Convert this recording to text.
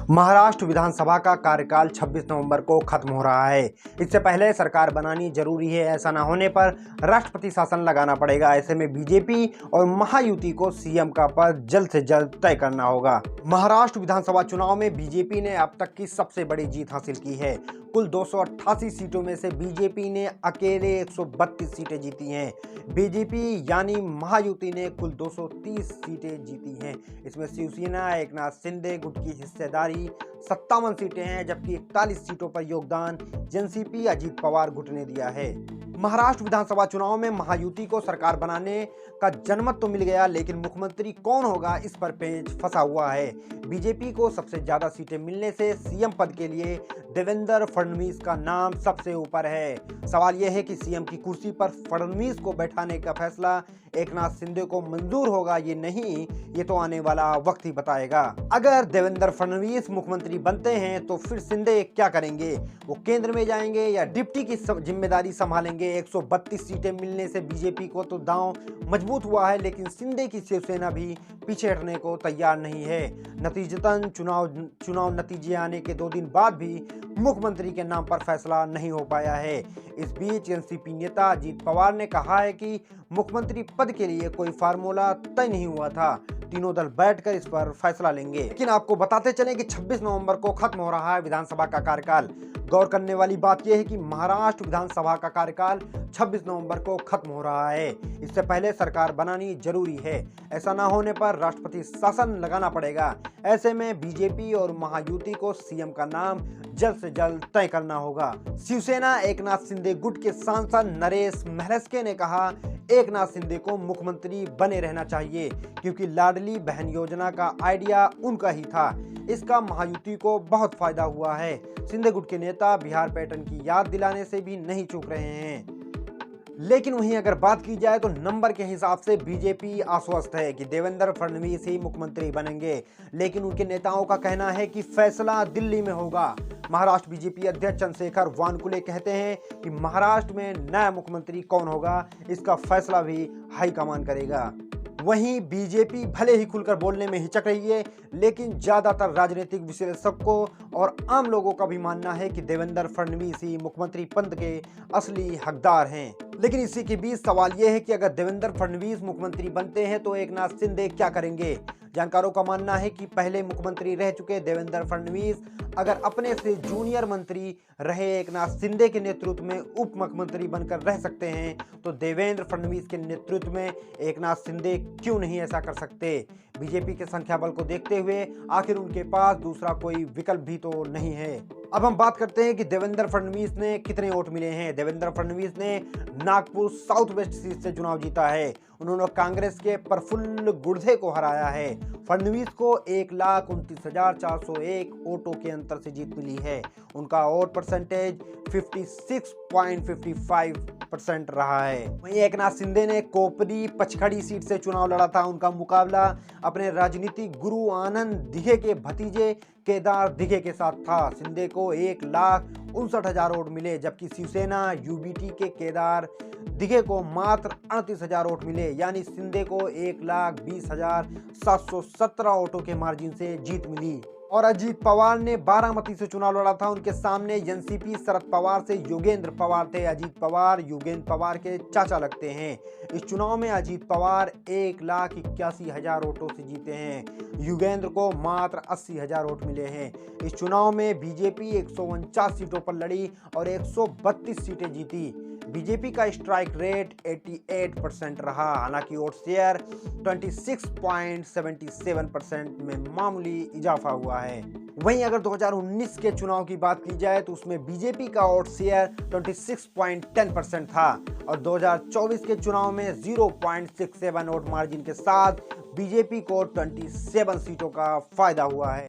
महाराष्ट्र विधानसभा का कार्यकाल 26 नवंबर को खत्म हो रहा है। इससे पहले सरकार बनानी जरूरी है। ऐसा न होने पर राष्ट्रपति शासन लगाना पड़ेगा। ऐसे में बीजेपी और महायुति को सीएम का पद जल्द से जल्द तय करना होगा। महाराष्ट्र विधानसभा चुनाव में बीजेपी ने अब तक की सबसे बड़ी जीत हासिल की है। कुल 288 सीटों में से बीजेपी ने अकेले 132 सीटें जीती हैं। बीजेपी यानी महायुति ने कुल 230 सीटें जीती हैं। इसमें शिवसेना एकनाथ शिंदे गुट की हिस्सेदारी 57 सीटें हैं, जबकि 41 सीटों पर योगदान एनसीपी अजीत पवार गुट ने दिया है। महाराष्ट्र विधानसभा चुनाव में महायुति को सरकार बनाने का जनमत तो मिल गया, लेकिन मुख्यमंत्री कौन होगा इस पर पेच फंसा हुआ है। बीजेपी को सबसे ज्यादा सीटें मिलने से सीएम पद के लिए देवेंद्र फडणवीस का नाम सबसे ऊपर है। सवाल यह है कि सीएम की कुर्सी पर फडणवीस को बैठाने का फैसला एकनाथ शिंदे को मंजूर होगा ये नहीं, ये तो आने वाला वक्त ही बताएगा। अगर देवेंद्र फडणवीस मुख्यमंत्री बनते हैं तो फिर शिंदे क्या करेंगे? वो केंद्र में जाएंगे या डिप्टी की जिम्मेदारी संभालेंगे? 132 सीटें मिलने से बीजेपी को तो दांव मजबूत हुआ है, लेकिन शिंदे की शिवसेना भी पीछे हटने को तैयार नहीं है। नतीजतन चुनाव नतीजे आने के 2 दिन बाद भी मुख्यमंत्री के नाम पर फैसला नहीं हो पाया है। इस बीच एनसीपी नेता अजीत पवार ने कहा है कि मुख्यमंत्री पद के लिए कोई फार्मूला तय नहीं हुआ था, तीनों दल बैठकर इस पर फैसला लेंगे। लेकिन आपको बताते चलें कि 26 नवंबर को खत्म हो रहा है विधानसभा का कार्यकाल। गौर करने वाली बात यह है कि महाराष्ट्र विधानसभा का कार्यकाल 26 नवंबर को खत्म हो रहा है। इससे पहले सरकार बनानी जरूरी है। ऐसा ना होने पर राष्ट्रपति शासन लगाना पड़ेगा। ऐसे में बीजेपी और महायुति को सीएम का नाम जल्द से जल्द तय करना होगा। शिवसेना एकनाथ शिंदे गुट के सांसद नरेश महलस्के ने कहा, एकनाथ शिंदे को मुख्यमंत्री बने रहना चाहिए, क्योंकि लाडली बहन योजना का आइडिया उनका ही था। इसका महायुति को बहुत फायदा हुआ है। शिंदे गुट के नेता बिहार पैटर्न की याद दिलाने से भी नहीं चूक रहे हैं। लेकिन वहीं अगर बात की जाए तो नंबर के हिसाब से बीजेपी आश्वस्त है कि देवेंद्र फडणवीस ही मुख्यमंत्री बनेंगे, लेकिन उनके नेताओं का कहना है कि फैसला दिल्ली में होगा। महाराष्ट्र बीजेपी अध्यक्ष चंद्रशेखर वानकुले कहते हैं कि महाराष्ट्र में नया मुख्यमंत्री कौन होगा इसका फैसला भी हाईकमान करेगा। वहीं बीजेपी भले ही खुलकर बोलने में हिचक रही है, लेकिन ज्यादातर राजनीतिक विश्लेषकों और आम लोगों का भी मानना है कि देवेंद्र फडणवीस ही मुख्यमंत्री पद के असली हकदार हैं। लेकिन इसी के बीच सवाल यह है कि अगर देवेंद्र फडणवीस मुख्यमंत्री बनते हैं तो एकनाथ शिंदे क्या करेंगे? जानकारों का मानना है कि पहले मुख्यमंत्री रह चुके देवेंद्र फडणवीस अगर अपने से जूनियर मंत्री रहे एकनाथ शिंदे के नेतृत्व में उप मुख्यमंत्री बनकर रह सकते हैं, तो देवेंद्र फडणवीस के नेतृत्व में एकनाथ शिंदे क्यों नहीं ऐसा कर सकते? बीजेपी के संख्या बल को देखते हुए आखिर उनके पास दूसरा कोई विकल्प भी तो नहीं है। अब हम बात करते हैं कि देवेंद्र फडणवीस ने कितने वोट मिले हैं। देवेंद्र फडणवीस ने नागपुर साउथ वेस्ट सीट से चुनाव जीता है। उन्होंने कांग्रेस के प्रफुल्ल गुर्दे को हराया है। फडणवीस को 1,29,401 वोटों के अंतर से जीत मिली है। उनका वोट परसेंटेज 56.55% रहा है। वहीं एकनाथ शिंदे ने कोपरी पचखड़ी सीट से चुनाव लड़ा था। उनका मुकाबला अपने राजनीतिक गुरु आनंद दिघे के भतीजे केदार दिघे के साथ था। शिंदे को 1,59,000 वोट मिले, जबकि शिवसेना यूबीटी के केदार दिघे को मात्र 38,000 वोट मिले, यानी शिंदे को 1,20,717 वोटों के मार्जिन से जीत मिली। और अजीत पवार ने बारामती से चुनाव लड़ा था। उनके सामने एनसीपी शरद पवार से योगेंद्र पवार थे। अजीत पवार योगेंद्र पवार के चाचा लगते हैं। इस चुनाव में अजीत पवार 1,81,000 वोटों से जीते हैं। योगेंद्र को मात्र 80,000 वोट मिले हैं। इस चुनाव में बीजेपी 149 सीटों पर लड़ी और 132 सीटें जीती। बीजेपी का स्ट्राइक रेट 88% रहा। हालांकि वोट शेयर 26.77% में मामूली इजाफा हुआ है। वहीं अगर 2019 के चुनाव की बात की जाए तो उसमें बीजेपी का वोट शेयर 26.10% था और 2024 के चुनाव में 0.67 वोट मार्जिन के साथ बीजेपी को 27 सीटों का फायदा हुआ है।